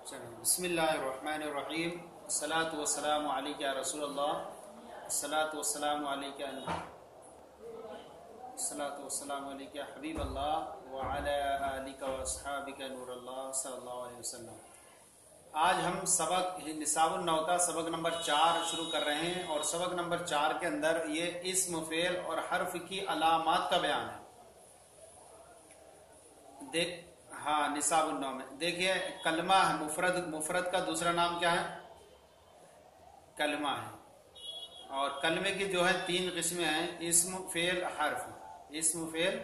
बिस्मिल्लाहिर्रहमानिर्रहीम अस्सलातु वस्सलामु अलैका या रसूलल्लाह अस्सलातु वस्सलामु अलैका अस्सलातु वस्सलामु अलैका हबीबल्लाह व अला आलिका व अस्हाबिका नूरल्लाह सल्लल्लाहु अलैहि वसल्लम। आज हम सबक निसाबुन नौ का सबक नंबर 4 शुरू कर रहे हैं और सबक नंबर 4 के अंदर ये इस्म फेल और हर्फ की अलामात का बयान है। देख हाँ, निसाबुन नौ में देखिए कलमा है, मुफरद का दूसरा नाम क्या है? कलमा है। और कलमे की जो है 3 किस्में हैं, इस्म फेल हर्फ। इस्म फेल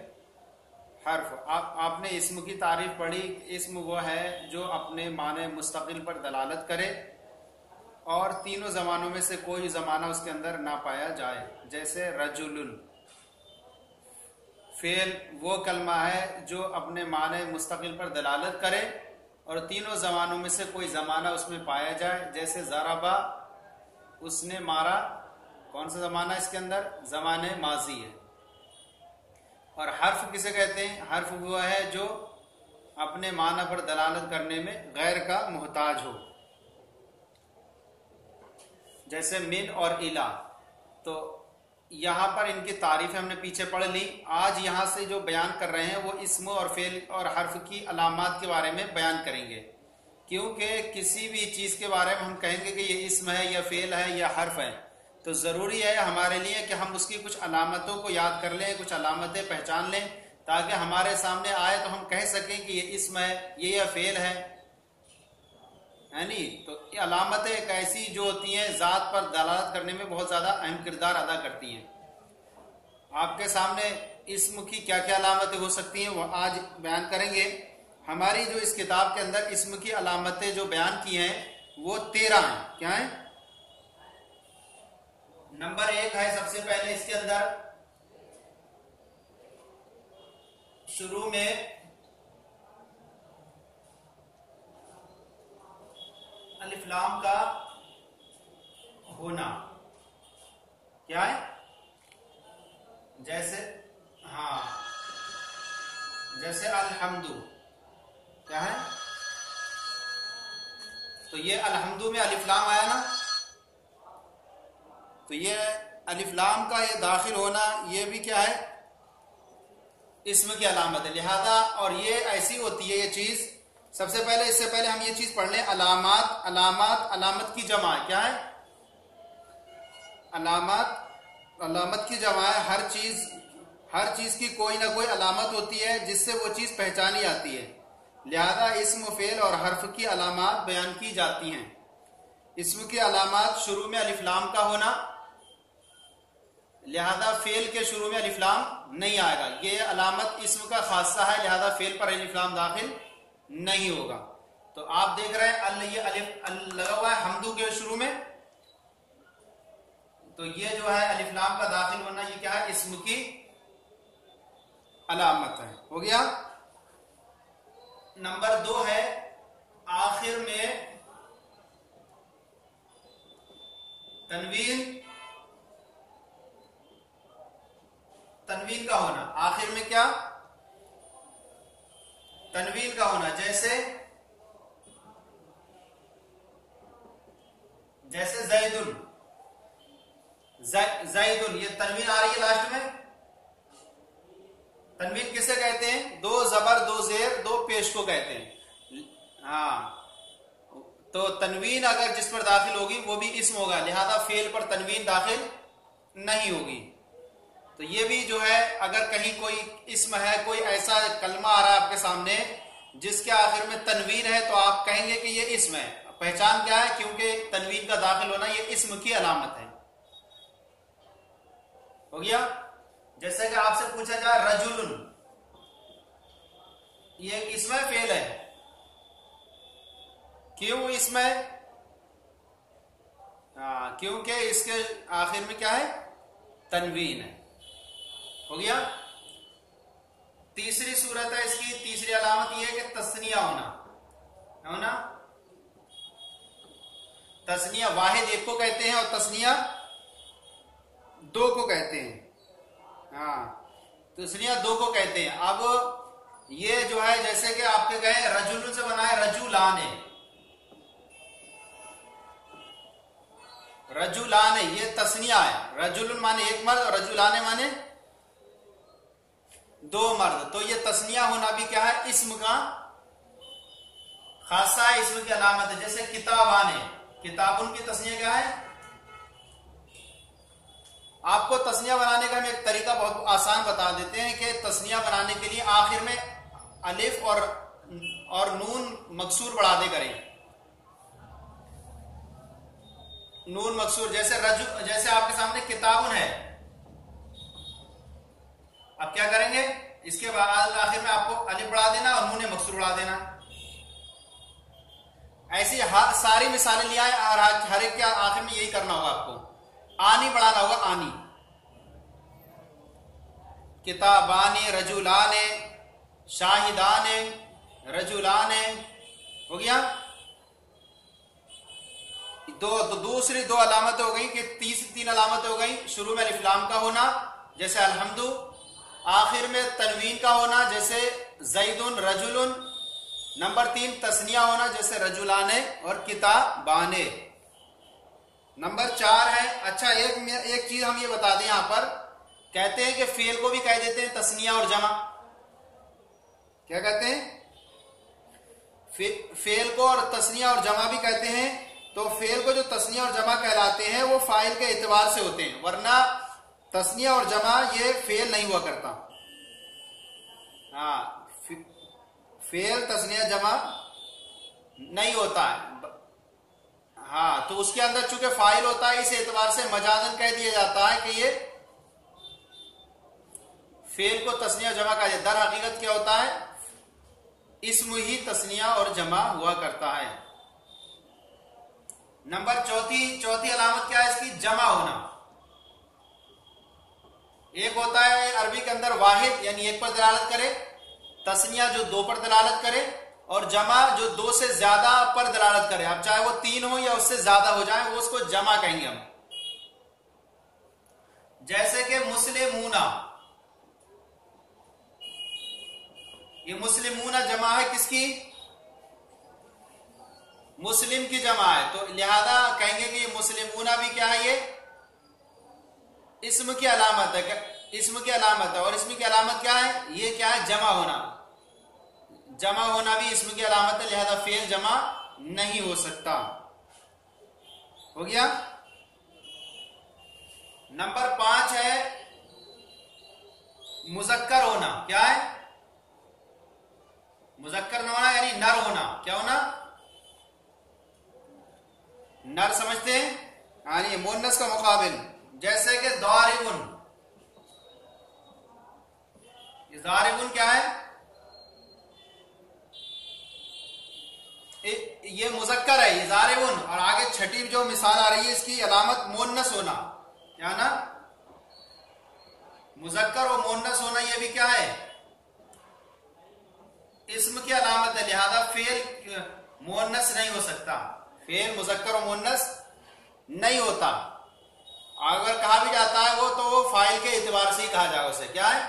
हर्फ आपने इस्म की तारीफ पढ़ी। इस्म वो है जो अपने माने मुस्तकिल पर दलालत करे और तीनों जमानों में से कोई जमाना उसके अंदर ना पाया जाए, जैसे रजुलुन। फेल वो कलमा है जो अपने माने मुस्तकिल पर दलालत करे और तीनों जमानों में से कोई जमाना उसमें पाया जाए, जैसे ज़राबा, उसने मारा। कौन सा जमाना इसके अंदर? जमाने माजी है। और हर्फ किसे कहते हैं? हर्फ वो है जो अपने माना पर दलालत करने में गैर का मोहताज हो, जैसे मिन और इला। तो यहां पर इनकी तारीफ हमने पीछे पढ़ ली। आज यहां से जो बयान कर रहे हैं वो इस्म और फेल और हर्फ की अलामात के बारे में बयान करेंगे, क्योंकि किसी भी चीज के बारे में हम कहेंगे कि ये इस्म है या फेल है या हर्फ है, तो जरूरी है हमारे लिए कि हम उसकी कुछ अलामतों को याद कर लें, कुछ अलामतें पहचान लें, ताकि हमारे सामने आए तो हम कह सकें कि ये इस्म है, ये या फेल है नहीं। तो ये अलामतें एक ऐसी जो होती हैं जात पर दलालत करने में बहुत ज्यादा अहम किरदार अदा करती हैं। आपके सामने इस्म की क्या क्या अलामतें हो सकती हैं वो आज बयान करेंगे। हमारी जो इस किताब के अंदर इस्म की अलामतें जो बयान की हैं वो 13 हैं। क्या है? नंबर 1 है सबसे पहले इसके अंदर शुरू में अलिफ लाम का होना। क्या है? जैसे जैसे अलहम्दु। क्या है? तो ये अलहम्दु में अलिफ लाम आया ना, तो ये अलिफ लाम का ये दाखिल होना ये भी क्या है? इस्म की अलामत है। लिहाजा और ये ऐसी होती है ये चीज। सबसे पहले इससे पहले हम ये चीज पढ़ लें, अलामात। अलामत की जमा है। क्या है? अलामत की जमा है। हर चीज की कोई ना कोई अलामत होती है जिससे वो चीज पहचानी जाती है। लिहाजा इस्म, फेल और हर्फ की अलामात बयान की जाती हैं। इस्म की अलामात शुरू में अलिफ लाम का होना, लिहाजा फेल के शुरू में अलिफ लाम नहीं आएगा। ये अलामत इस्म का खासा है, लिहाजा फेल पर अलिफ लाम दाखिल नहीं होगा। तो आप देख रहे हैं ये अलिफ लगा हुआ है हमदू के शुरू में, तो ये जो है अलिफ लाम का दाखिल होना ये क्या है? इस्म की अलामत है। हो गया। नंबर 2 है आखिर में तनवीन का होना। आखिर में क्या? तनवीन का होना। जैसे जैदुन ये तनवीन आ रही है लास्ट में। तनवीन किसे कहते हैं? 2 जबर 2 जेर 2 पेश को कहते हैं। हाँ, तो तनवीन अगर जिस पर दाखिल होगी वो भी इस्म होगा, लिहाजा फेल पर तनवीन दाखिल नहीं होगी। तो ये भी जो है अगर कहीं कोई इस्म है, कोई ऐसा कलमा आ रहा है आपके सामने जिसके आखिर में तनवीन है, तो आप कहेंगे कि ये इस्म है। पहचान क्या है? क्योंकि तनवीन का दाखिल होना ये इस्म की अलामत है। हो गया। जैसे कि आपसे पूछा जाए रजुलुन, ये इस्म है फेल है? क्यों इस्म है? क्योंकि इसके आखिर में क्या है? तनवीन है। हो गया। तीसरी सूरत है इसकी, तीसरी अलामत यह है कि तस्निया होना। तस्निया वाहिद एक को कहते हैं और तस्निया 2 को कहते हैं। तस्निया 2 को कहते हैं। अब ये जो है जैसे कि आपके गए रजुल से बना है रजुलान है, रजुलाने ये तस्निया है, रजुलन माने एक मर्द और रजुलाने माने दो मर्द, तो ये तस्निया होना भी क्या है, इस्म का खासा है, इस्म की अलामत है। जैसे किताबाने, किताबुन की तस्निया क्या है। आपको तस्निया बनाने का हम एक तरीका बहुत आसान बता देते हैं कि तस्निया बनाने के लिए आखिर में अलिफ और नून मकसूर बढ़ा दे करें, नून मकसूर। जैसे आपके सामने किताबुन है, अब क्या करेंगे, इसके बाद आखिर में आपको अलिफ बढ़ा देना और नून मकसूर बढ़ा देना। ऐसी सारी मिसालें लिया है और हर एक के आखिर में यही करना होगा आपको, आनी बढ़ाना होगा, आनी। किताबाने, रजुलाने, शाहिदाने, रजुलाने, हो गया तो दूसरी दो अलामतें हो गई कि तीन अलामतें हो गई। शुरू में अलिफ लाम का होना जैसे अलहम्दु, आखिर में तनवीन का होना जैसे जैदुन रजुलुन, नंबर 3 तस्निया होना जैसे रजुलाने और किताबाने। नंबर 4 है, अच्छा एक चीज हम ये बता दें, यहां पर कहते हैं कि फेल को भी कह देते हैं तस्निया और जमा। क्या कहते हैं, फेल को और तस्निया और जमा भी कहते हैं। तो फेल को जो तस्निया और जमा कहलाते हैं वो फाइल के एतबार से होते हैं, वरना तस्निया और जमा ये फेल नहीं हुआ करता। हाँ, फेल तस्निया जमा नहीं होता है। हाँ, तो उसके अंदर चूंकि फाइल होता है, इस एतबार से मजाजन कह दिया जाता है कि ये फेल को तस्निया जमा कहा जाता है। दर हकीकत क्या होता है, इस्म ही तस्निया और जमा हुआ करता है। नंबर चौथी अलामत क्या है इसकी, जमा होना। एक होता है अरबी के अंदर वाहिद यानी एक पर दलालत करे, तस्निया जो दो पर दलालत करे, और जमा जो दो से ज्यादा पर दलालत करे। अब चाहे वो 3 हो या उससे ज्यादा हो जाए, वो उसको जमा कहेंगे हम। जैसे कि मुस्लिमूना, ये मुस्लिमूना जमा है किसकी, मुस्लिम की जमा है, तो लिहाजा कहेंगे कि मुस्लिमूना भी क्या है, ये इस्म की अलामत है, इस्म की अलामत है। और इस्म की अलामत क्या है, ये क्या है, जमा होना। जमा होना भी इस्म की अलामत है, लिहाजा फेल जमा नहीं हो सकता। हो गया। नंबर 5 है मुजक्कर होना। क्या है, मुजक्कर होना यानी नर होना। क्या होना, नर समझते हैं, यानी मुन्नस का मुकाबिल। जैसे कि दारिबुन, दारिबुन क्या है, ये मुजक्कर है, ये दारिबुन। और आगे छठी जो मिसाल आ रही है इसकी अलामत मुन्नस होना, क्या ना, मुजक्कर और मुन्नस होना, ये भी क्या है, इस्म की अलामत है। लिहाजा फेल मुन्नस नहीं हो सकता, फेल मुजक्कर और मुन्नस नहीं होता। अगर कहा भी जाता है वो, तो वो फाइल के एतबार से ही कहा जाएगा उसे। क्या है,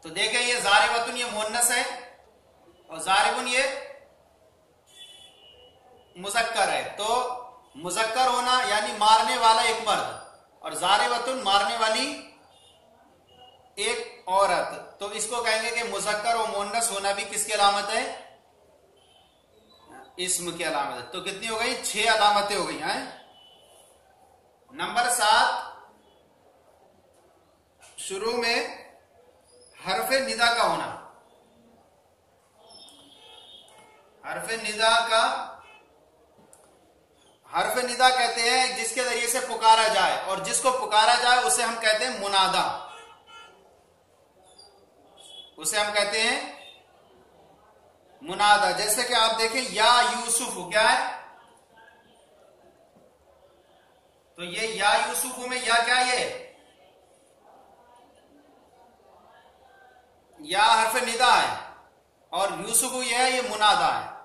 तो देखें ये जारिबतुन ये मुन्नस है और जारिबुन ये मुजक्कर है। तो मुजक्कर होना यानी मारने वाला एक मर्द, और जारिबतुन मारने वाली एक औरत। तो इसको कहेंगे कि मुजक्कर और मुन्नस होना भी किसकी अलामत है, इस्म की अलामत है। तो कितनी हो गई, 6 अलामतें हो गई हैं। नंबर 7, शुरू में हरफे निदा का होना। हरफे निदा का, हरफे निदा कहते हैं जिसके जरिए से पुकारा जाए, और जिसको पुकारा जाए उसे हम कहते हैं मुनादा, उसे हम कहते हैं मुनादा। जैसे कि आप देखें या यूसुफ, क्या है, तो ये या यूसुफ में या क्या, या हरफ निदा है, और यूसुफ ये है, ये मुनादा है।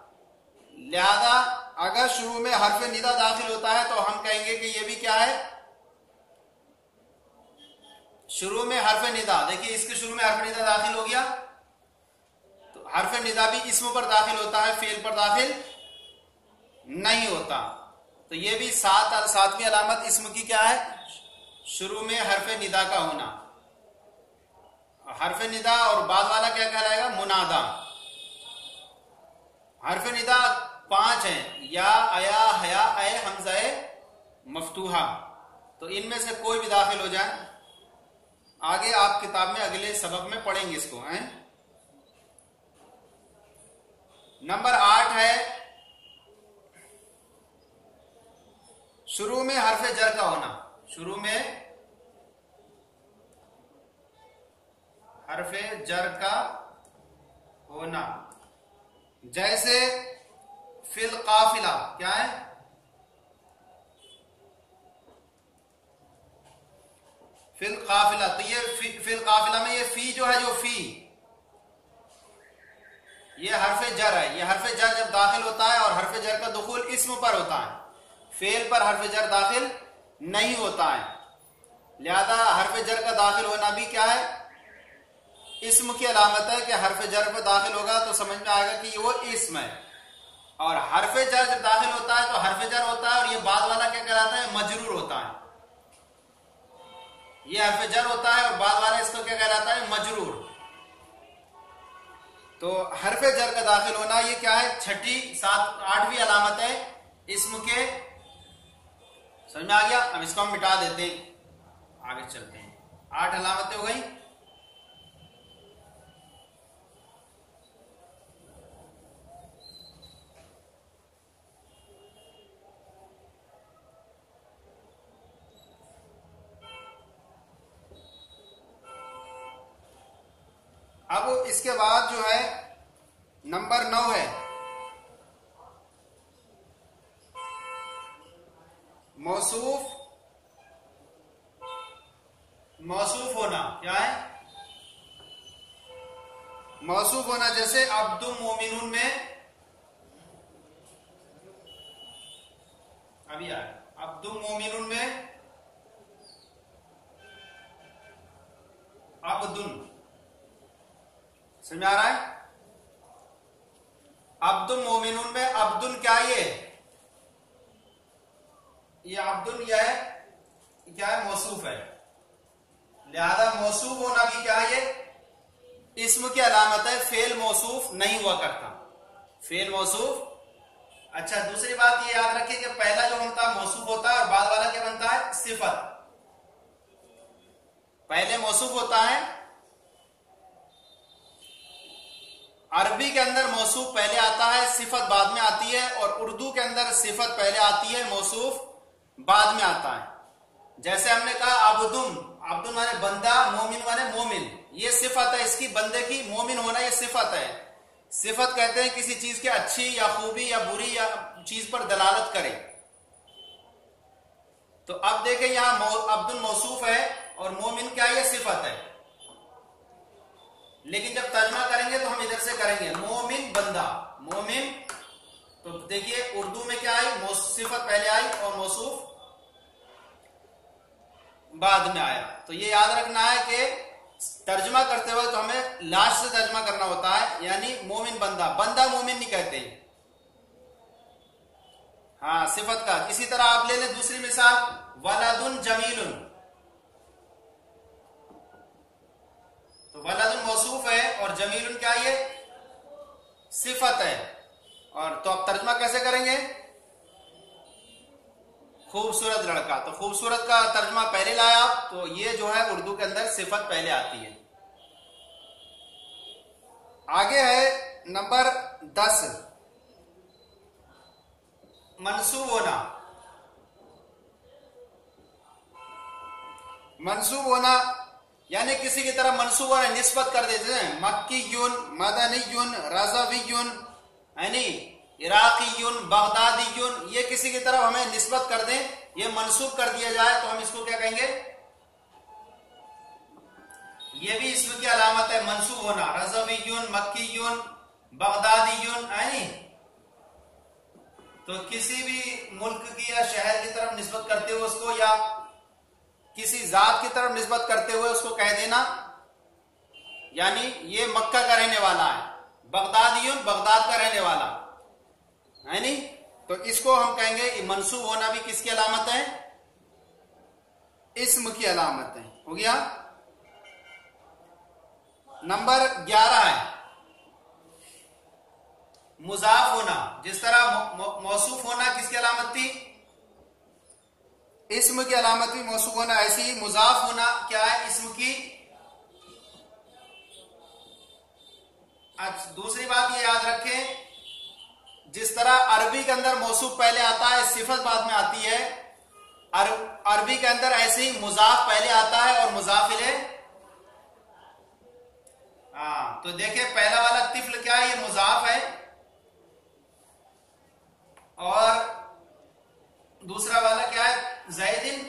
लिहाजा अगर शुरू में हरफ निदा दाखिल होता है तो हम कहेंगे कि ये भी क्या है, शुरू में हरफ निदा। देखिए इसके शुरू में हरफ निदा दाखिल हो गया, तो हरफ निदा भी इस्म पर दाखिल होता है, फेल पर दाखिल नहीं होता। तो ये भी सातवीं अलामत इस्म की क्या है? शुरू में हरफ निदा का होना। हरफ निदा और बाद वाला क्या कहलाएगा? मुनादा। हरफ निदा 5 हैं, या, अया, हया, अय, हमजा मफ्तूहा। तो इनमें से कोई भी दाखिल हो जाए। आगे आप किताब में अगले सबक में पढ़ेंगे इसको हैं। नंबर 8 है शुरू में हरफ जर का होना। शुरू में हरफ जर का होना, जैसे फिल काफिला। क्या है? फिल काफिला। तो ये फिल काफिला में ये फी जो है, जो फी ये हरफ जर है। ये हरफ जर जब दाखिल होता है, और हरफ जर का दुखूल इस्म पर होता है, फेल पर हरफ जर दाखिल नहीं होता है। लिहाजा हरफ जर का दाखिल होना भी क्या है? इस्म की अलामत है कि हरफ जर पर दाखिल होगा तो समझ में आएगा कि वो इस्म है। और हरफ जर जब दाखिल होता है तो हरफ जर होता है, और ये बाद वाला क्या कहलाता है? मजरूर होता है। ये हरफ जर होता है और बाद वाला इसको क्या कहलाता है? मजरूर। तो हरफ जर का दाखिल होना ये क्या है? 8वीं अलामत है इस्म के। समझ में आ गया? अब इसको हम मिटा देते हैं, आगे चलते हैं। 8 अलामतें हो गई। अब इसके बाद जो है नंबर 9 है मौसूफ। मौसूफ होना। क्या है? मौसूफ होना, जैसे अब्दुल मोमिनून में अभी आया, अब्दुल मोमिनून में अब्दुन। समझ में आ रहा है? अब्दुल मोमिनून में अब्दुल क्या ये अब्दुल यह है क्या है? मौसूफ है। लिहाजा मौसूफ होना भी क्या है? ये इस्म की अलामत है। फेल मौसूफ नहीं हुआ करता। फेल मौसूफ। अच्छा, दूसरी बात ये याद रखिए कि पहला जो बनता है मौसूफ होता है, और बाद वाला क्या बनता है? सिफत। पहले मौसूफ होता है। अरबी के अंदर मौसूफ पहले आता है, सिफत बाद में आती है, और उर्दू के अंदर सिफत पहले आती है, मौसूफ बाद में आता है। जैसे हमने कहा अब्दुम, अब्दुल माने बंदा, मोमिन माने मोमिन। ये सिफत है इसकी, बंदे की। मोमिन होना ये सिफत है। सिफत कहते हैं किसी चीज की अच्छी या खूबी या बुरी या चीज पर दलालत करे। तो अब देखें यहां अब्दुल मौसूफ है और मोमिन क्या? ये सिफत है। लेकिन जब तर्जमा करेंगे तो हम इधर से करेंगे मोमिन बंदा। मोमिन, तो देखिए उर्दू में क्या आई? सिफत पहले आई और मौसूफ बाद में आया। तो ये याद रखना है कि तर्जमा करते हुए तो हमें लास्ट से तर्जमा करना होता है, यानी मोमिन बंदा। बंदा मोमिन नहीं कहते। हाँ, सिफत का। इसी तरह आप ले लें दूसरी मिसाल, वलदुन जमीलुन। तो वलदुन मौसूफ है और जमीलुन क्या? ये सिफत है। और तो आप तर्जमा कैसे करेंगे? खूबसूरत लड़का। तो खूबसूरत का तर्जमा पहले लाया आप, तो ये जो है उर्दू के अंदर सिफत पहले आती है। आगे है नंबर 10 मंसूब होना। मंसूब होना यानी किसी की तरफ मंसूब होना, निस्बत कर देते हैं। मक्कीयुन, मदनीयुन, रज़वियुन, यानी इराकीयुन, बगदादीयुन, ये किसी की तरफ हमें निस्बत कर दें, ये मंसूब कर दिया जाए तो हम इसको क्या कहेंगे? ये भी इसमें की अलामत है मंसूब होना। रज़वियुन, मक्कीयुन, बगदादीयुन, यानी तो किसी भी मुल्क की या शहर की तरफ निस्बत करते हुए उसको, या किसी जात की तरफ निस्बत करते हुए उसको कह देना, यानी ये मक्का का रहने वाला है। बगदादियुन, बगदाद का रहने वाला, है नहीं? तो इसको हम कहेंगे मंसूब होना भी किसकी अलामत है? इस्म की अलामत है। हो गया। नंबर 11 है मुजाफ होना। जिस तरह मौसूफ होना किसकी अलामत थी? इस्म की अलामत भी मौसूफ होना, ऐसी ही मुजाफ होना क्या है? इस्म की। अच्छा, दूसरी बात ये याद रखें, जिस तरह अरबी के अंदर मौसूफ पहले आता है, सिफत बाद में आती है, अरबी के अंदर ऐसे ही मुजाफ पहले आता है और मुजाफ इलेह। हाँ, तो देखिए पहला वाला तिफल क्या है? ये मुजाफ है, और दूसरा वाला क्या है? ज़ैदिन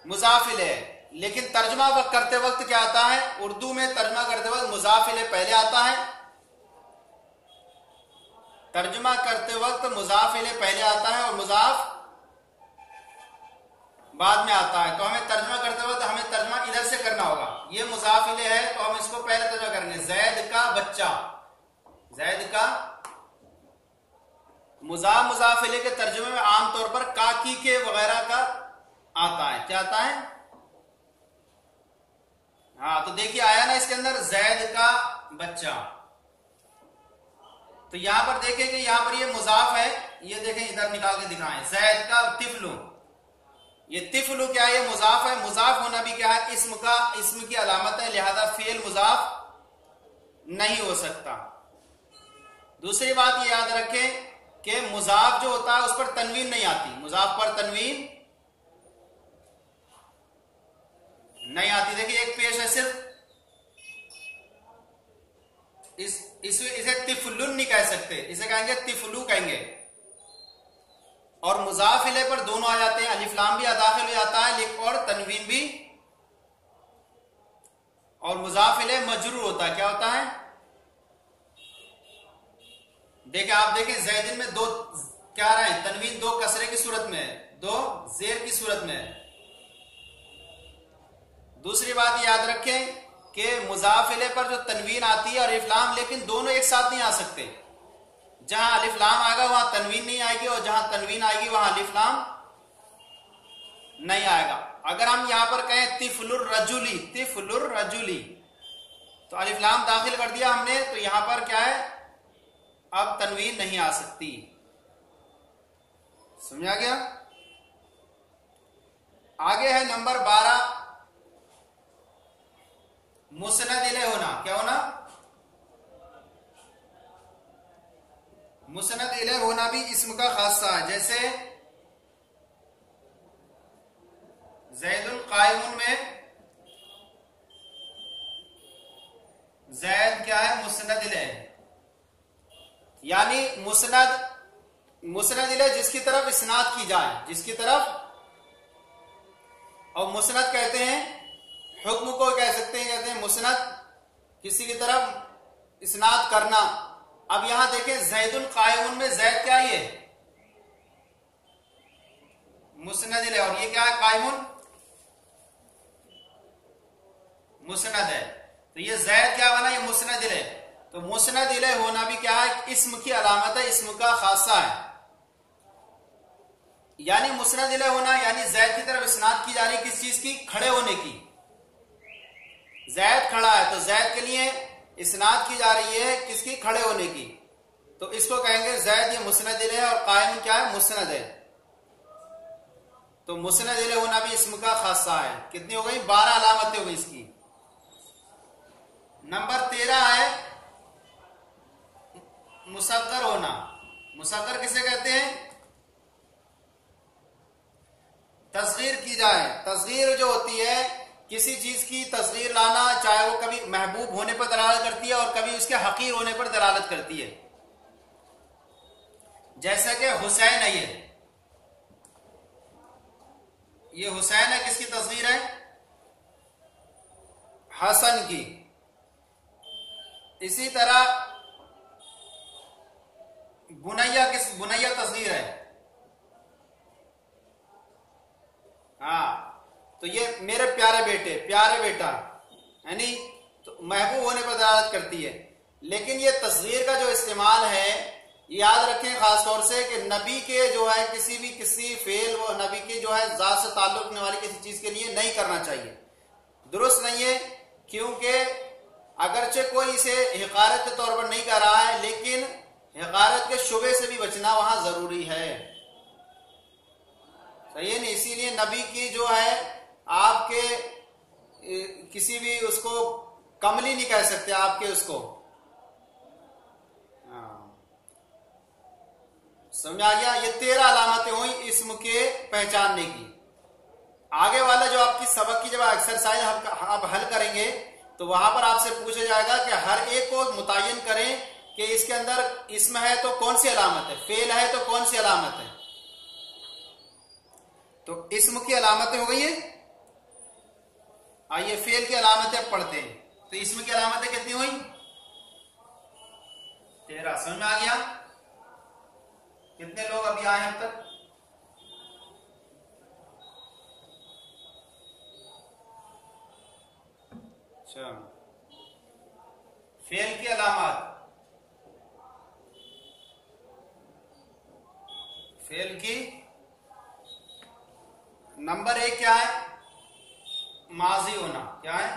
मुजाफ इलेह। लेकिन तर्जमा करते वक्त क्या आता है? उर्दू में तर्जमा करते वक्त मुजाफ इलेह पहले आता है। तर्जमा करते वक्त मुजाफ इलेह पहले आता है और मुजाफ बाद में आता है। तो हमें तर्जमा करते वक्त हमें तर्जमा इधर से करना होगा। ये मुजाफ इलेह है तो हम इसको पहले तर्जमा करेंगे, जैद का बच्चा। जैद का मुजाफ इलेह के तर्जुमे में आमतौर पर काकी के वगैरह का आता है। क्या आता है? हाँ, तो देखिए आया ना इसके अंदर जैद का बच्चा। तो यहां पर देखें कि यहां पर ये मुजाफ है, ये देखें इधर निकाल के दिखाएं, जैद का तिफलू। ये तिफलू क्या है? ये मुजाफ है। मुजाफ होना भी क्या है? इस्म का, इस्म की अलामत है, लिहाजा फेल मुजाफ नहीं हो सकता। दूसरी बात ये याद रखें कि मुजाफ जो होता है उस पर तनवीन नहीं आती। मुजाफ पर तनवीन नहीं आती। देखिए एक पेश है सिर्फ, इसे तिफलुन नहीं कह सकते, इसे कहेंगे तिफलू कहेंगे। और मुजाफ इलेह पर दोनों आ जाते हैं, अलिफ लाम भी दाखिल हो जाता है और तनवीन भी। और मुजाफ इलेह मजरूर होता है। क्या होता है? देखिए आप देखें जैदिन में दो क्या रहे हैं? तनवीन दो कसरे की सूरत में है, दो जेर की सूरत में है। दूसरी बात याद रखें कि मुजाफ इलेह पर जो तनवीन आती है और अलिफ लाम, लेकिन दोनों एक साथ नहीं आ सकते। जहां अलिफ लाम आएगा वहां तनवीन नहीं आएगी, और जहां तनवीन आएगी वहां अलिफ लाम नहीं आएगा। अगर हम यहां पर कहें तिफलुर रजुली, तिफलुर रजुली, तो अलिफ लाम दाखिल कर दिया हमने, तो यहां पर क्या है? अब तनवीन नहीं आ सकती। समझा गया? आगे है नंबर 12 मुसनद इलेह होना। क्या होना? मुसनद इलेह होना भी इस्म का खासा है। जैसे ज़ैदुन कायमुन में ज़ैद क्या है? मुसनद इलेह। यानी मुसनद इलेह जिसकी तरफ इस्नाद की जाए, जिसकी तरफ। और मुसनद कहते हैं, हुक्म को कह सकते हैं, कहते हैं मुसनद किसी की तरफ इस्नाद करना। अब यहां देखें ज़ैदुल कायमुन में ज़ैद क्या है? ये मुसनद इलेह, और ये क्या है? कायमुन मुसनद है। तो ये ज़ैद क्या बना? ये मुसनद इलेह। तो मुसनद इलेह होना भी क्या है? इस्म की अलामत है, इस्म का खासा है। यानी मुसनद इलेह होना यानी ज़ैद की तरफ इस्नाद की जा रही किस चीज की? खड़े होने की। ज़ैद खड़ा है तो ज़ैद के लिए इस्नाद की जा रही है किसकी? खड़े होने की। तो इसको कहेंगे ज़ैद ये मुसनद इलेह है, और कायम क्या है? मुसनद है। तो मुसनद इलेह होना भी इस्म का खासा है। कितनी हो गई? 12 अलामतें हो गई इसकी। नंबर 13 है मुसग्गर होना। मुसग्गर किसे कहते हैं? तस्गीर की जाए। तस्गीर जो होती है किसी चीज की तस्गीर लाना, चाहे वो कभी महबूब होने पर दलालत करती है और कभी उसके हकीर होने पर दलालत करती है। जैसे कि हुसैन है, ये हुसैन है, किसकी तस्गीर है? हसन की। इसी तरह बुनैया तस्गीर है। हाँ, तो ये मेरे प्यारे बेटे, प्यारे बेटा, यानी तो महबूब होने पर दलालत करती है। लेकिन ये तस्गीर का जो इस्तेमाल है, याद रखें खासतौर से कि नबी के जो है किसी फेल व नबी के जो है जात से ताल्लुक रखने वाली किसी चीज के लिए नहीं करना चाहिए, दुरुस्त नहीं है। क्योंकि अगरचे कोई इसे हिकारत के तौर पर नहीं कर रहा है, लेकिन हिकारत के शुबे से भी बचना वहां जरूरी है, सही है नहीं। इसीलिए नबी की जो है आपके किसी भी उसको कमली नहीं कह सकते आपके उसको। समझ आ गया? ये 13 अलामतें हुई इस्म के पहचानने की। आगे वाला जो आपकी सबक की जब एक्सरसाइज आप हल करेंगे तो वहां पर आपसे पूछा जाएगा कि हर एक को मुतय्यन करें कि इसके अंदर इस्म है तो कौन सी अलामत है, फेल है तो कौन सी अलामत है। तो इस्म की अलामतें हो गई है। आइए फेल की अलामतें पढ़ते हैं। तो इस्म की अलामतें कितनी हुई? 13। समझ में आ गया? कितने लोग अभी आए हैं अब तक? अच्छा, फेल की अलामत, फेल की नंबर 1 क्या है? माजी होना। क्या है?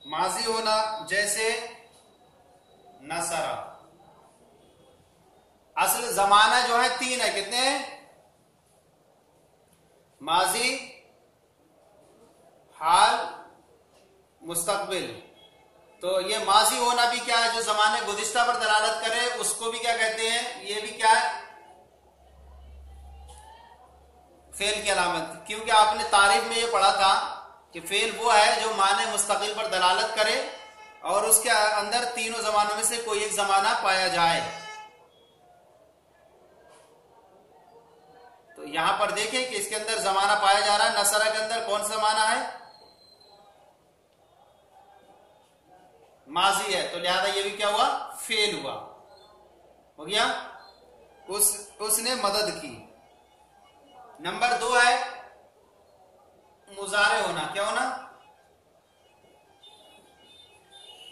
माजी होना। जैसे नसरा। असल जमाना जो है 3 है। कितने हैं? माजी, हाल, मुस्तकबिल। तो ये माजी होना भी क्या है? जो जमाने गुज़िश्ता पर दलालत करे उसको भी क्या कहते हैं? ये भी क्या है? फेल की अलामत। क्योंकि आपने तारीफ में ये पढ़ा था कि फेल वो है जो माने मुस्तकिल पर दलालत करे और उसके अंदर तीनों जमानों में से कोई एक जमाना पाया जाए। तो यहां पर देखें कि इसके अंदर जमाना पाया जा रहा है। नसरा के अंदर कौन सा जमाना है? माजी है, तो लिहाजा ये भी क्या हुआ? फेल हुआ। हो गया? उसने मदद की। नंबर 2 है मुजारे होना। क्या होना?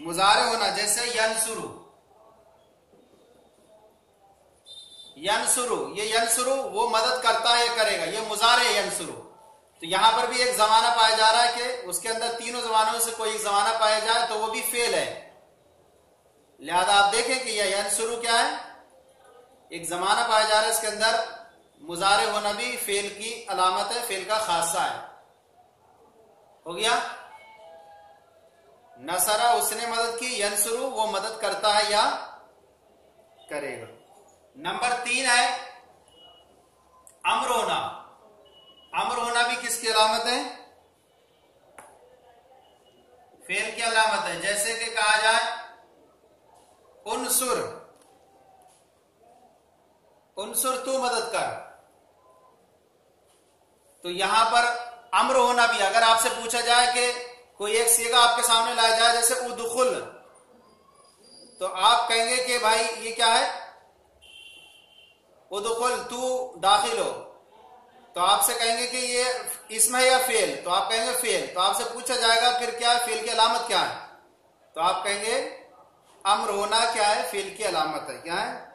मुजारे होना। जैसे यनसुरु। यनसुरु, ये यनसुरु वो मदद करता है, करेगा, ये मुजारे यनसुरु। तो यहां पर भी एक जमाना पाया जा रहा है कि उसके अंदर तीनों जमानों में से कोई एक जमाना पाया जाए तो वो भी फेल है। लिहाजा आप देखें कि यह यनसुरु क्या है? एक जमाना पाया जा रहा है, इसके अंदर मुजारे होना भी फेल की अलामत है, फेल का खासा है। हो गया? नसरा उसने मदद की, यनसुरु वो मदद करता है या करेगा। नंबर 3 है अम्र होना। अम्र होना भी किसकी अलामत है? फेल की अलामत है। जैसे कि कहा जाए उनसुर, उनसुर तू मदद कर। तो यहां पर अम्र होना भी, अगर आपसे पूछा जाए कि कोई एक सीगा आपके सामने लाया जाए जैसे उदखुल, तो आप कहेंगे कि भाई ये क्या है? उदखुल तू दाखिल हो। तो आपसे कहेंगे कि ये इसम है या फेल? तो आप कहेंगे फेल। तो आपसे पूछा जाएगा फिर क्या है? फेल की अलामत क्या है? तो आप कहेंगे अम्र होना क्या है? फेल की अलामत है। क्या है?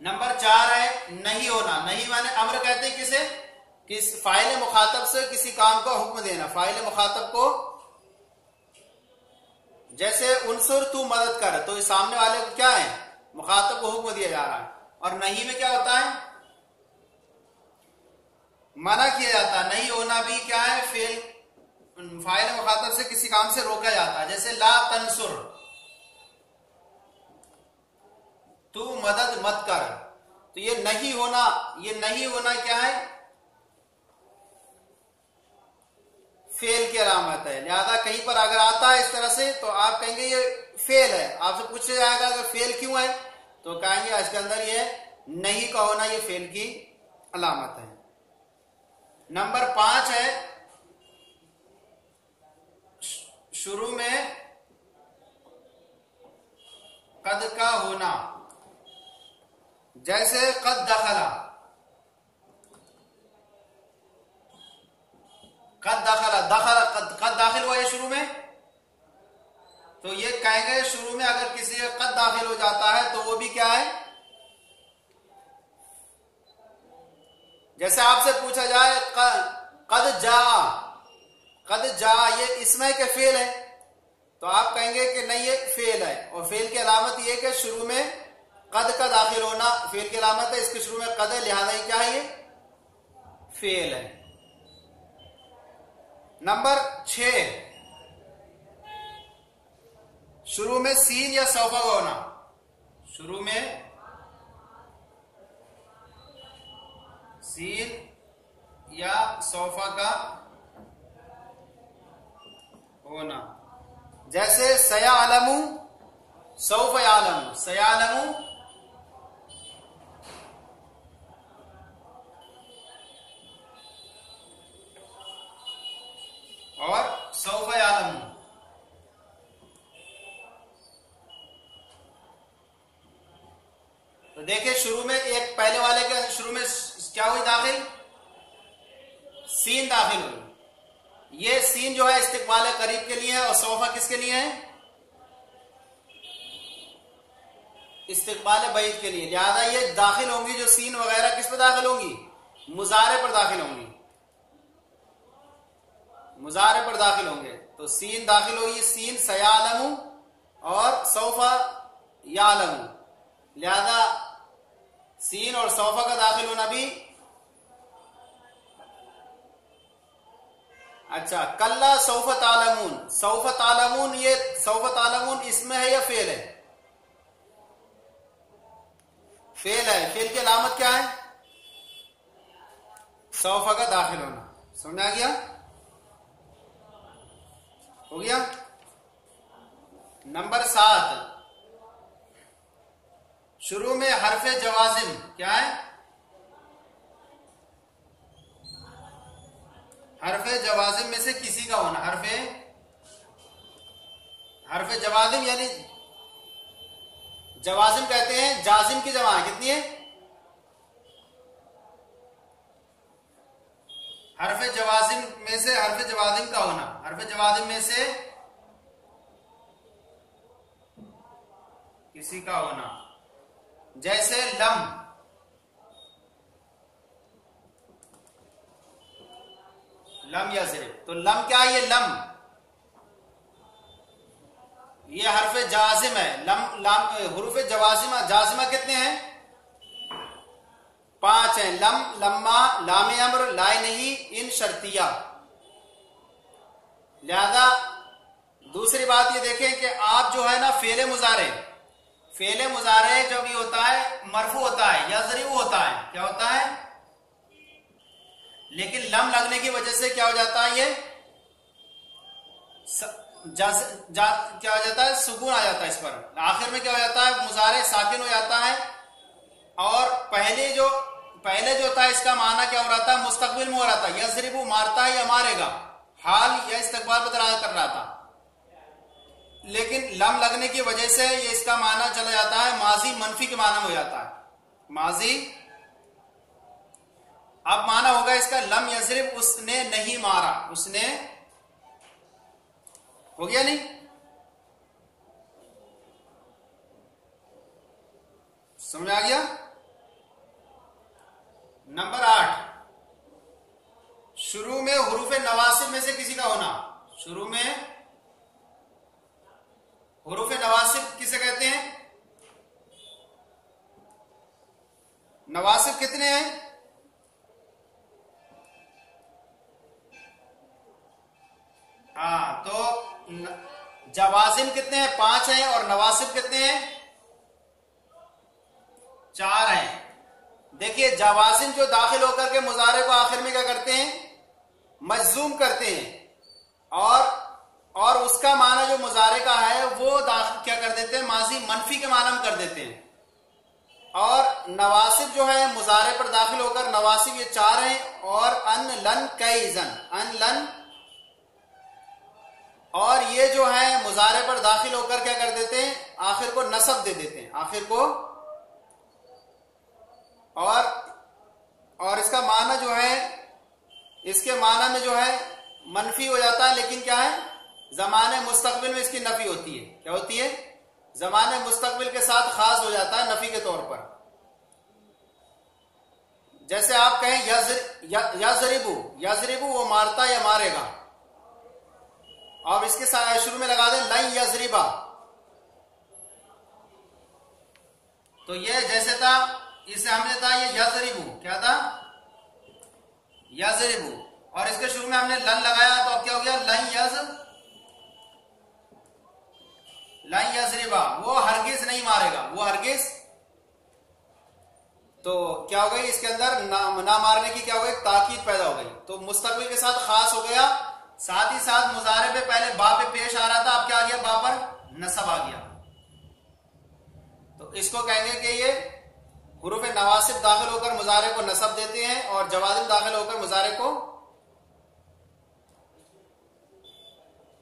नंबर 4 है नहीं होना। नहीं माने अम्र कहते हैं किसे? किस फाइल मुखातब से किसी काम को हुक्म देना। फाइल मुखातब को, जैसे उनसुर तू मदद कर, तो इस सामने वाले को क्या है? मुखातब को हुक्म दिया जा रहा है। और नहीं में क्या होता है? मना किया जाता है। नहीं होना भी क्या है? फेल, फाइल मुखातब से किसी काम से रोका जाता है। जैसे ला तंसुर, तू मदद मत कर। तो ये नहीं होना, ये नहीं होना क्या है? फेल की अलामत है। लिहाजा कहीं पर अगर आता है इस तरह से तो आप कहेंगे ये फेल है। आपसे पूछा जाएगा कि फेल क्यों है? तो कहेंगे इसके अंदर ये नहीं का होना ये फेल की अलामत है। नंबर 5 है शुरू में कद का होना। जैसे कद दखला, कद दखला, दखला कद दाखिल हुआ है शुरू में, तो ये कहेंगे शुरू में अगर किसी का कद दाखिल हो जाता है तो वो भी क्या है। जैसे आपसे पूछा जाए कद जा ये इसमें के फेल है, तो आप कहेंगे कि नहीं ये फेल है, और फेल की अलामत ये कि शुरू में कद का दाखिल होना फेल की अलामत है, इसके शुरू में कद है, लिहाजा ये क्या है, ये फेल है। नंबर 6, शुरू में सीन या सौफा का होना, शुरू में सीन या सौफा का होना। जैसे सयालमु सौफ यालमु, सयालमु और सौफ यालमु। तो देखिए शुरू में एक पहले वाले के शुरू में क्या हुई दाखिल, सीन दाखिल हुई। ये सीन जो है इस्तिकबाल करीब के लिए है और सौफा किसके लिए है, इस्तिकबाल बईद के लिए। लिहाजा ये दाखिल होंगी जो सीन वगैरह किस पर दाखिल होंगी, मुजारे पर दाखिल होंगी, मुजारे पर दाखिल होंगे। तो सीन दाखिल होगी, सीन सयालमु और सौफा यालमु। लिहाजा सीन और सौफा का दाखिल होना भी। अच्छा, कल्ला सौफ तालमून, सौफ तालमून, ये सौफ तालमून इसमें है या फेल है, फेल है। फेल की अलामत क्या है, सौफा का दाखिल होना। समझ आ गया, हो गया। नंबर 7, शुरू में हरफे जवाजिम क्या है, हरफे जवाजिम में से किसी का होना। हरफे जवाजिम यानी जवाजिम कहते हैं, जाजिम की जमा कितनी है, हरफे जवाजिम में से हरफे जवाजिम का होना, हरफे जवाजिम में से किसी का होना। जैसे लम, लम या सिर्फ, तो लम क्या है, ये लम ये हरफ जाजिम है। लम हुरूफ जवाजिमा, जाजिमा कितने हैं, 5 हैं। लम, लम्मा, लाम अम्र, लाए नहीं, इन शर्तिया। लिहाजा दूसरी बात ये देखें कि आप जो है ना फेले मुजारे जब ये होता है मरफू होता है या जरीब होता है, क्या होता है, लेकिन लम लगने की वजह से क्या हो जाता है, ये क्या हो जाता है, सुकून आ जाता है इस पर। आखिर में क्या हो जाता है, मुजारे साकिन हो जाता है। और पहले जो होता है इसका माना क्या हो रहा था, मुस्तकबिल में हो रहा था, यजरिबु मारता है या मारेगा, हाल या इस्तकबाल पर दलालत कर रहा था। लेकिन लम लगने की वजह से ये इसका माना चला जाता है माजी मनफी के माना में हो जाता है, माजी। अब माना होगा इसका लम यजरिब, उसने नहीं मारा, उसने, हो गया नहीं, समझ आ गया। नंबर 8, शुरू में हुरूफ नवासिब में से किसी का होना। शुरू में हुरूफ नवासिब किसे कहते हैं, नवासिब कितने हैं, हाँ, तो जवाजिम कितने हैं, 5 हैं, और नवासिब कितने हैं, 4 हैं। देखिए जवाजिम जो दाखिल होकर के मुजारे को आखिर में क्या करते हैं, मजजूम करते हैं, और उसका माना जो मुजारे का है वो क्या कर देते हैं, माजी मनफी के माना में कर देते हैं। और नवासिब जो है मुजारे पर दाखिल होकर, नवासिब ये 4 हैं, और अन लन कैजन, अन लन, और ये जो है मुजारे पर दाखिल होकर क्या कर देते हैं, आखिर को नसब दे देते हैं, आखिर को। और इसका माना जो है, इसके माना में जो है मनफी हो जाता है, लेकिन क्या है, ज़माने मुस्तकबिल में इसकी नफी होती है। क्या होती है? ज़माने मुस्तकबिल के साथ खास हो जाता है नफी के तौर पर। जैसे आप कहें यजरिबू, यजरिबू वो मारता या मारेगा, और इसके शुरू में लगा दें लन यजरिबा, तो ये जैसे था, इसे हमने था ये यजरिबू, क्या था, यजरिबू, और इसके शुरू में हमने लन लगाया, तो अब क्या हो गया, लन यजरिबा, वो हरगिज नहीं मारेगा, वो हरगिज। तो क्या हो गई, इसके अंदर ना मारने की क्या हो गई, ताकीद पैदा हो गई। तो मुस्तकबिल के साथ खास हो गया, साथ ही साथ मुजारे पे पहले बा पे पेश आ रहा था, अब क्या आ गया, बा पर नसब आ गया। तो इसको कहेंगे कि ये हुरूफ नवासिब दाखिल होकर मुजारे को नसब देते हैं, और जवाजिम दाखिल होकर मुजारे को,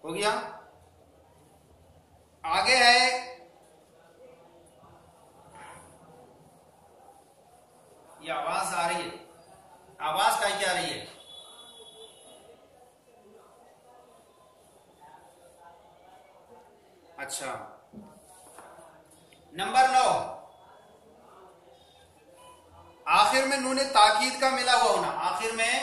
हो गया। आगे है ये आवाज आ रही है, आवाज कहीं क्या आ रही है, अच्छा। नंबर 9, आखिर में नूने ताकीद का मिला हुआ होना। आखिर में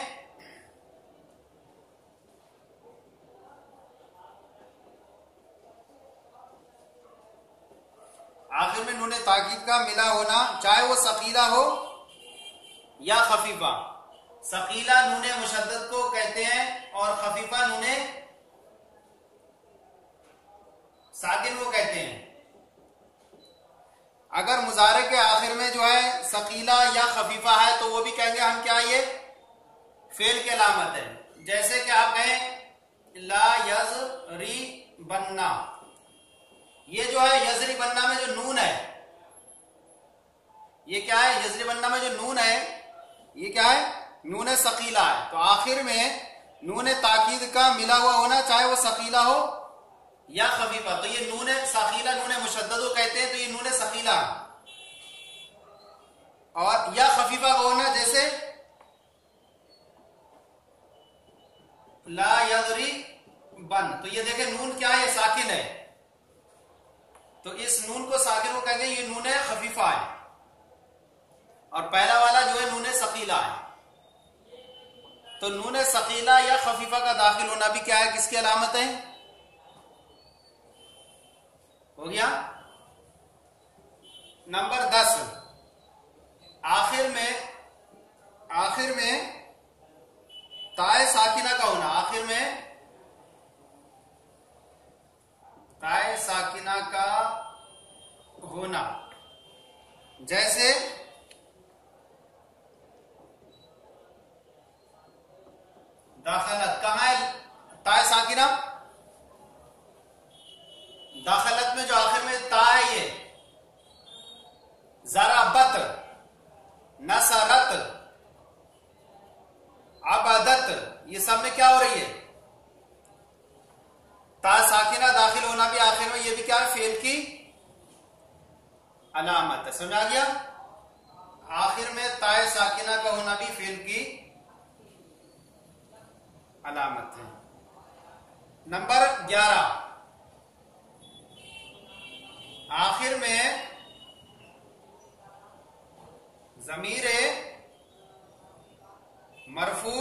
नूने ताकीद का मिला होना, चाहे वो सकीला हो या खफीफा। सकीला नूने मुशद्दद को कहते हैं, और खफीफा नूने साकिन को कहते हैं। अगर मुजारे के आखिर में जो है सकीला या खफीफा है, तो वो भी कहेंगे हम क्या, ये फेल की अलामत है। जैसे कि आप कहें ला यजरी बन्ना, ये जो है यजरी बन्ना में जो नून है, ये क्या है, यजरी बन्ना में जो नून है, ये क्या है, नून सकीला है। तो आखिर में नून ताकीद का मिला हुआ होना, चाहे वो सकीला हो या खफीफा, तो ये नून सकीला नून मुशद्दद को कहते हैं, तो ये नून सकीला। और या खफीफा का होना, जैसे ला यजरी बन, तो ये देखें नून क्या है, ये साकिन है, तो इस नून को साकिन को कहेंगे ये नून खफीफा है, और पहला वाला जो है नून सकीला है। तो नून सकीला या खफीफा का दाखिल होना भी क्या है, किसकी अलामत है, हो गया। नंबर 10, आखिर में ताए साकिना का होना। आखिर में ताए साकिना का होना, जैसे दाखलत, कहां है ताए साकिना, दाखलत में जो आखिर में ता है, ये ज़राबत, नसरत, अबदत, ये सब में क्या हो रही है, ता साकिना दाखिल होना भी आखिर में, ये भी क्या है, फेल की अलामत है। समझ आ गया, आखिर में ताए साकिना का होना भी फेल की अलामत है। नंबर 11, आखिर में ज़मीर मरफू,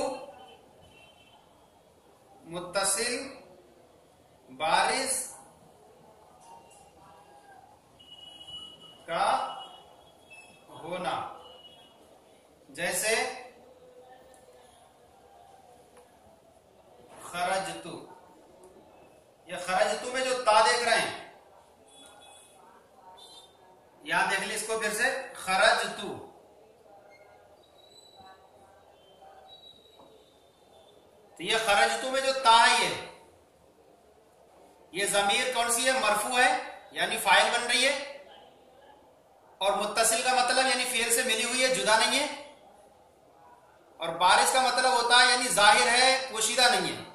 मुत्तसिल, बारिज का होना, जैसे खरजतु। ये खरजतु में जो ता देख रहे हैं, यहां देख ली इसको फिर से, खरजतु, तो ये खरजतु में जो ता है, ये जमीर कौन सी है, मरफू है, यानी फाइल बन रही है, और मुत्तसिल का मतलब यानी फेल से मिली हुई है, जुदा नहीं है, और बारिश का मतलब होता है यानी जाहिर है, पोशीदा नहीं है।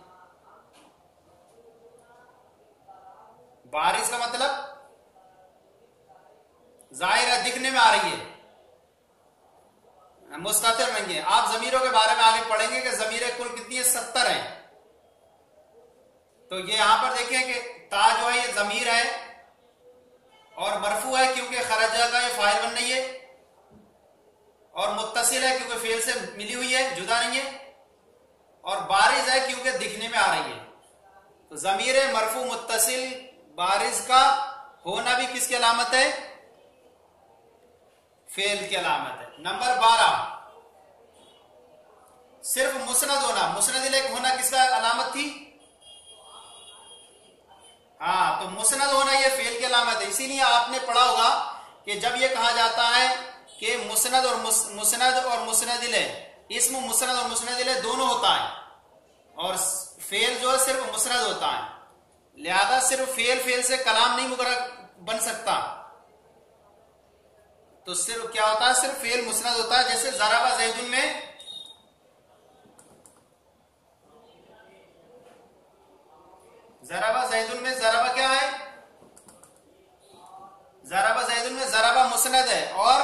बारिश का मतलब जाहिर है, दिखने में आ रही है, मुस्ततिर नहीं है। आप जमीरों के बारे में आगे पढ़ेंगे कि जमीरें कुल कितनी है, 70 हैं। तो ये यहां पर देखिए कि ता जो है ये जमीर है और मरफू है क्योंकि खरजा का ये फाइल बन रही है, और मुत्तसिल है क्योंकि फेल से मिली हुई है, जुदा नहीं है, और बारिज है क्योंकि दिखने में आ रही है। तो जमीर मरफू मुत्तसिल बारिज का होना भी किसकी अलामत है? फेल की अलामत है। नंबर 12, सिर्फ मुस्नद होना, मुस्नद इलैह होना किसका अलामत थी? हाँ, तो मुस्नद होना ये फेल की अलामत है। इसीलिए आपने पढ़ा होगा कि जब ये कहा जाता है कि मुस्नद और मुस्नद इलैह, इस्म मुस्नद और मुस्नद इलैह दोनों होता है, और फेल जो है सिर्फ मुस्नद होता है, लिहाजा सिर्फ फेल से कलाम नहीं मुकर्रर बन सकता। तो सिर्फ क्या होता है? सिर्फ फेल मुस्नद होता है। जैसे ज़राबा ज़ैदुन में, ज़राबा ज़ैदुन में ज़राबा क्या है? ज़राबा ज़ैदुन में ज़राबा मुस्नद है, और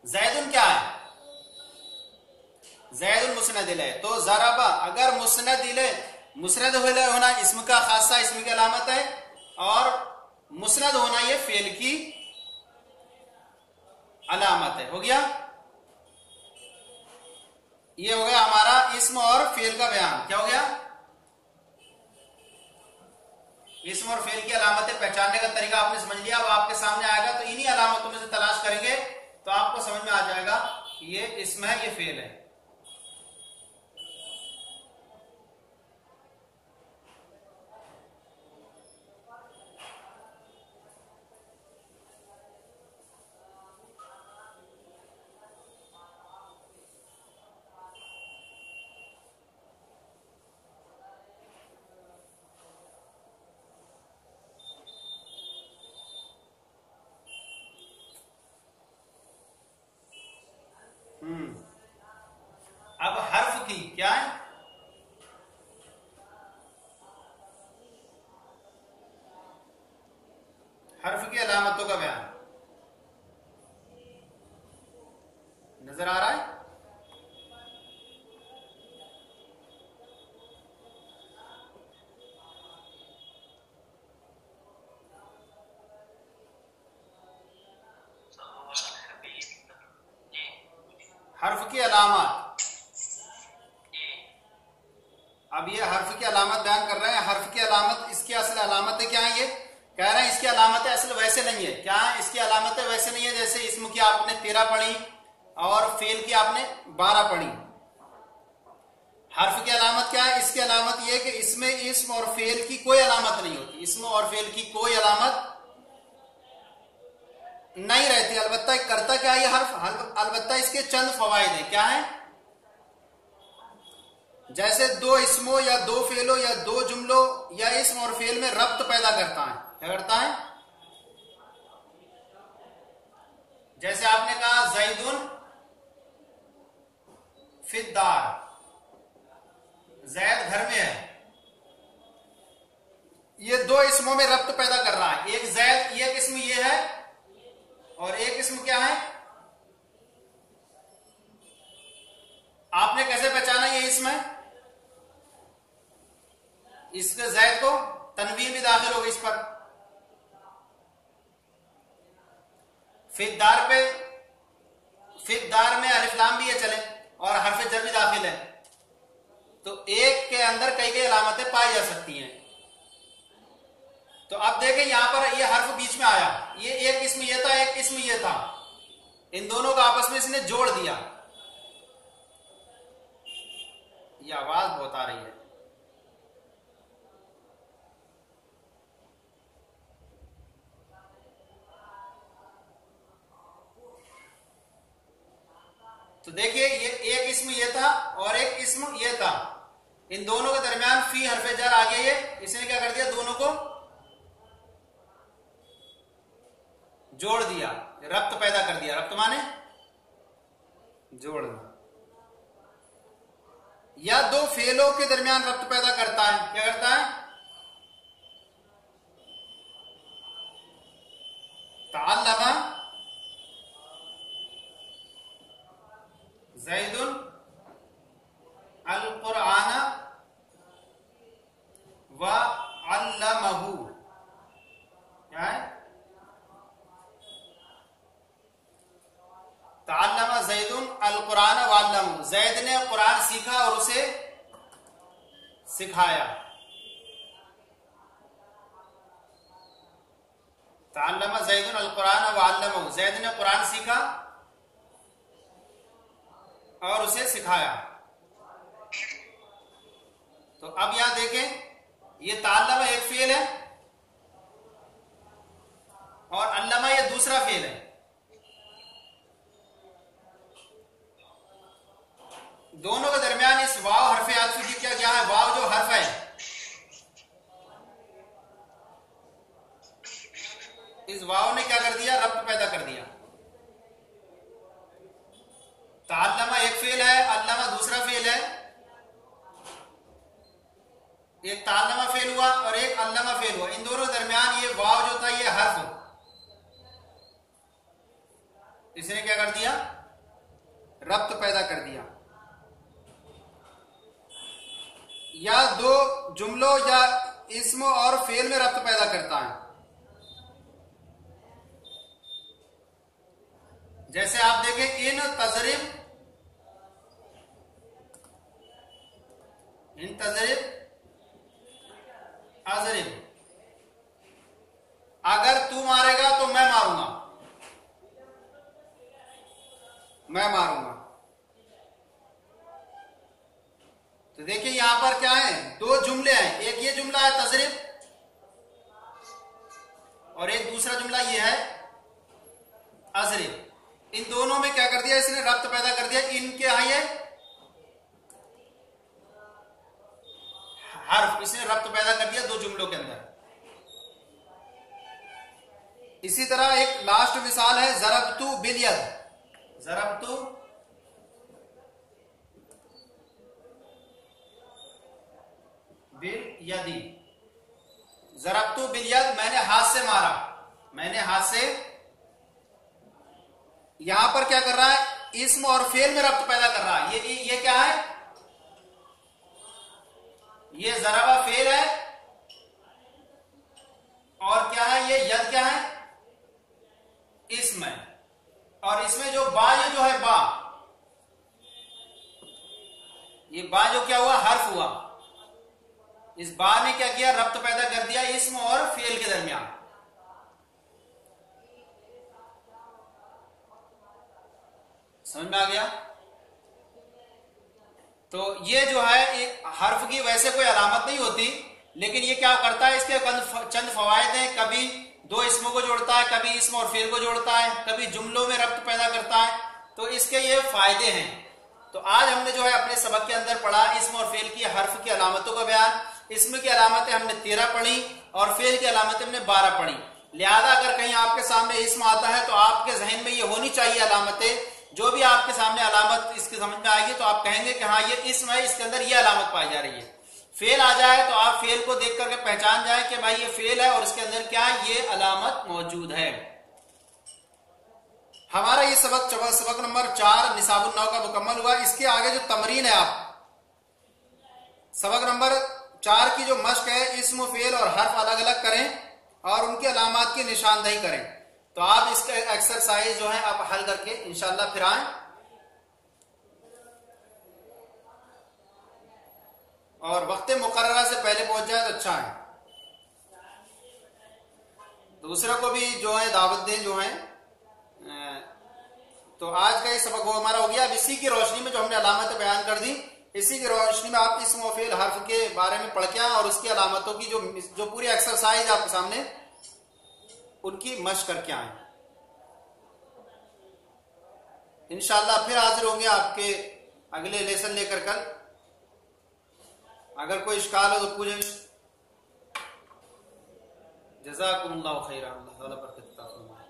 ज़ैदुन क्या है? ज़ैदुन मुस्नद इलैह। तो ज़राबा अगर मुस्नद होना इस्म का खासा, इस्म की अलामत है, और मुस्नद होना ये फेल की अलामत है। हो गया? ये हो गया हमारा इस्म और फेल का बयान। क्या हो गया? इस्म और फेल की अलामतें पहचानने का तरीका आपने समझ लिया। अब आपके सामने आएगा तो इन्हीं अलामतों में से तलाश करेंगे तो आपको समझ में आ जाएगा ये इस्म है, ये फेल है। अब हर्फ की क्या है? हर्फ की अलामतों का बयान नजर आ रहा है? हर्फ की अलामत, अब ये हर्फ की अलामत बयान कर रहे हैं। हर्फ की अलामत, इसकी असल अलामतें क्या है? ये कह रहे हैं इसकी अलामतें असल वैसे नहीं है। क्या है इसकी अलामतें? वैसे नहीं है जैसे इस्म की आपने 13 पढ़ी और फेल की आपने 12 पढ़ी। हर्फ की अलामत क्या है? इसकी अलामत ये कि इसमें इस्म और फेल की कोई अलामत नहीं होती। इस्म और फेल की कोई अलामत नहीं रहती। अलबत्ता करता क्या है ये हर्फ? अलबत्ता इसके चंद फवायद हैं। क्या है? जैसे दो इस्मों या दो फेलों या दो जुमलों या इस्म और फेल में रब्त पैदा करता है। क्या करता है? जैसे आपने कहा ज़ैदुन फिद्दार, जैद घर में है, ये दो इस्मों में रब्त पैदा कर रहा है। एक जैद, एक इस्म ये है, और एक इस्म क्या है? आपने कैसे पहचाना ये इस्म है? इसके जैद को तनवीन भी दाखिल होगी इस पर। फिद्दार पे, फिद्दार में अलिफ लाम भी है चले, और हर्फ जर भी दाखिल है। तो एक के अंदर कई कई अलामतें पाई जा सकती हैं। तो अब देखें यहां पर ये हर्फ बीच में आया, ये एक इस्म ये था, एक इस्म ये था, इन दोनों का आपस में इसने जोड़ दिया। ये आवाज बहुत आ रही है। तो देखिए ये एक इस्म ये था और एक इस्म ये था, इन दोनों के दरमियान फी हरफ जर आ गई है। इसने क्या कर दिया? दोनों को जोड़ दिया, रब्त पैदा कर दिया। रब्त माने जोड़ दिया। या दो फेलों के दरमियान रब्त पैदा करता है। क्या करता है? तअल्लमा ज़ैदुन अल कुरआन व जैद ने कुरान सीखा और उसे सिखाया। तअल्लम ज़ैदुन अल कुरान व अल्लमहु, जैद ने कुरान सीखा और उसे सिखाया। तो अब यहां देखें, ये तअल्लम एक फेल है और अल्लमा ये दूसरा फेल है। दोनों के दरमियान इस वाव हरफ आतफ की क्या है, वाव जो हर्फ है, इस वाव ने क्या कर दिया, रब्त पैदा कर दिया। तअल्लमा एक फेल है, अल्लमा दूसरा फेल है। एक तअल्लमा फेल हुआ और एक अल्लमा फेल हुआ। इन दोनों के दरमियान ये वाव जो था, ये हर्फ, इसने क्या कर दिया, रब्त पैदा कर दिया। या दो जुमलों या इस्म और फेल में रब्त पैदा करता है। जैसे आप देखें, इन तजरिब, इन तजरिब अजरिब, अगर तू मारेगा तो मैं मारूंगा, मैं मारूंगा। तो देखिए यहां पर क्या है, दो जुमले हैं। एक ये जुमला है तजरिब और एक दूसरा जुमला ये है अजरिब। इन दोनों में क्या कर दिया, इसने रब्त पैदा कर दिया। इनके यहां ये हर्फ, इसने रब्त पैदा कर दिया दो जुमलों के अंदर। इसी तरह एक लास्ट मिसाल है ज़रबतु बिल यद, ज़रबतु बिल यदी, ज़रबतु बिल यद, मैंने हाथ से मारा, मैंने हाथ से। यहां पर क्या कर रहा है, इस्म और फेल में रब्त पैदा कर रहा है। ये क्या है, ये ज़रबा फेल है और क्या है, ये यद क्या है, इस्म है। और इसमें जो बा, ये जो है बा, ये बा जो क्या हुआ, हर्फ हुआ। इस बा ने क्या किया, रब्त पैदा कर दिया इस्म और फेल के दरमियान। समझ में आ गया। तो ये जो है, एक हर्फ की वैसे कोई अलामत नहीं होती, लेकिन ये क्या करता है, इसके चंद फवायद हैं। कभी दो इस्मों को जोड़ता है, कभी इस्म और फेल को जोड़ता है, कभी जुमलों में रब्त पैदा करता है। तो इसके ये फायदे हैं। तो आज हमने जो है अपने सबक के अंदर पढ़ा इस्म और फेल की हर्फ की अलामतों का बयान। इस्म की अलामतें हमने 13 पढ़ी और फेल की अलामतें हमने 12 पढ़ी। लिहाजा अगर कहीं आपके सामने इस्म आता है तो आपके जहन में ये होनी चाहिए अलामतें। जो भी आपके सामने अलामत इसकी समझ में आएगी तो आप कहेंगे कि हाँ ये इस्म है, इसके अंदर ये अलामत पाई जा रही है। फेल आ जाए तो आप फेल को देख करके पहचान जाए कि भाई ये फेल है और इसके अंदर क्या है, ये अलामत मौजूद है। हमारा ये सबक नंबर 4 निसाबुन नौ का मुकम्मल हुआ। इसके आगे जो तमरीन है, आप सबक नंबर 4 की जो मश्क है, इस्म, फेल और हर्फ अलग अलग करें और उनकी अलामत की निशानदही करें। तो आप इसका एक्सरसाइज जो है आप हल करके इंशाल्लाह फिर आए और वक्त मुकर्ररा से पहले पहुंच जाए तो अच्छा है। दूसरों को भी जो है दावत दें जो है। तो आज का ये सबक हमारा हो गया। अब इसी की रोशनी में जो हमने अलामतें बयान कर दी, इसी की रोशनी में आप इस्म और फेल हर्फ के बारे में पढ़ के आए और उसकी अलामतों की जो पूरी एक्सरसाइज आपके सामने, उनकी मश्क करके आए। इंशाल्लाह फिर हाजिर होंगे आपके अगले लेसन लेकर कल। अगर कोई इश्काल हो तो पूछें। जज़ाकुमुल्लाहु खैरा। अल्लाह ताला बरकत अता फरमाए।